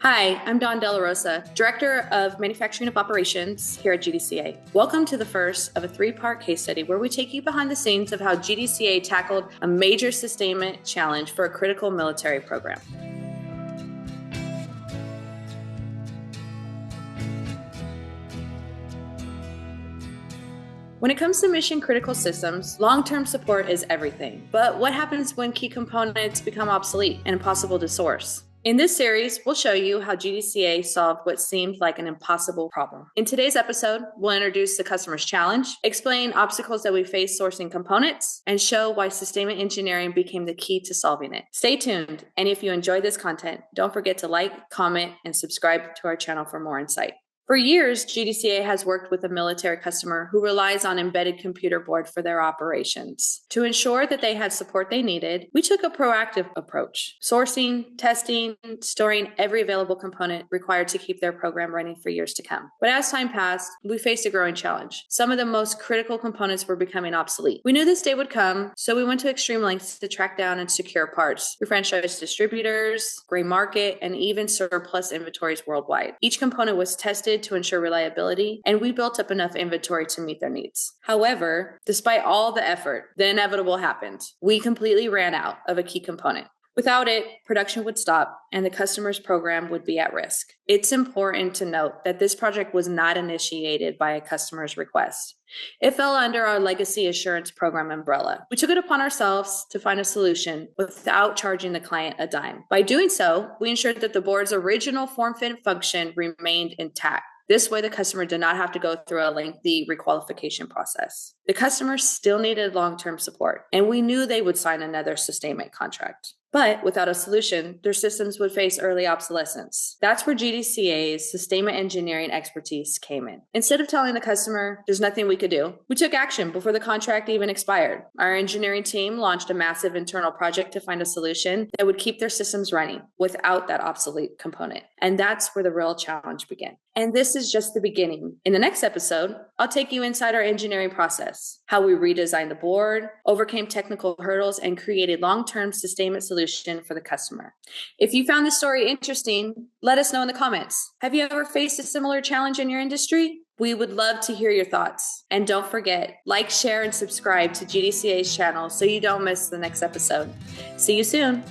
Hi, I'm Dawn De La Rosa, Director of Manufacturing of Operations here at GDCA. Welcome to the first of a three-part case study where we take you behind the scenes of how GDCA tackled a major sustainment challenge for a critical military program. When it comes to mission-critical systems, long-term support is everything. But what happens when key components become obsolete and impossible to source? In this series, we'll show you how GDCA solved what seemed like an impossible problem. In today's episode, we'll introduce the customer's challenge, explain obstacles that we face sourcing components, and show why sustainment engineering became the key to solving it. Stay tuned, and if you enjoy this content, don't forget to like, comment, and subscribe to our channel for more insight. For years, GDCA has worked with a military customer who relies on embedded computer board for their operations. To ensure that they had support they needed, we took a proactive approach, sourcing, testing, storing every available component required to keep their program running for years to come. But as time passed, we faced a growing challenge. Some of the most critical components were becoming obsolete. We knew this day would come, so we went to extreme lengths to track down and secure parts. We franchised distributors, gray market, and even surplus inventories worldwide. Each component was tested to ensure reliability, and we built up enough inventory to meet their needs. However, despite all the effort, the inevitable happened. We completely ran out of a key component. Without it, production would stop and the customer's program would be at risk. It's important to note that this project was not initiated by a customer's request. It fell under our legacy assurance program umbrella. We took it upon ourselves to find a solution without charging the client a dime. By doing so, we ensured that the board's original form-fit function remained intact. This way, the customer did not have to go through a lengthy requalification process. The customer still needed long-term support, and we knew they would sign another sustainment contract. But without a solution, their systems would face early obsolescence. That's where GDCA's sustainment engineering expertise came in. Instead of telling the customer there's nothing we could do, we took action before the contract even expired. Our engineering team launched a massive internal project to find a solution that would keep their systems running without that obsolete component. And that's where the real challenge began. And this is just the beginning. In the next episode, I'll take you inside our engineering process, how we redesigned the board, overcame technical hurdles, and created long-term sustainment solutions for the customer. If you found this story interesting, let us know in the comments. Have you ever faced a similar challenge in your industry? We would love to hear your thoughts. And don't forget, like, share, and subscribe to GDCA's channel so you don't miss the next episode. See you soon.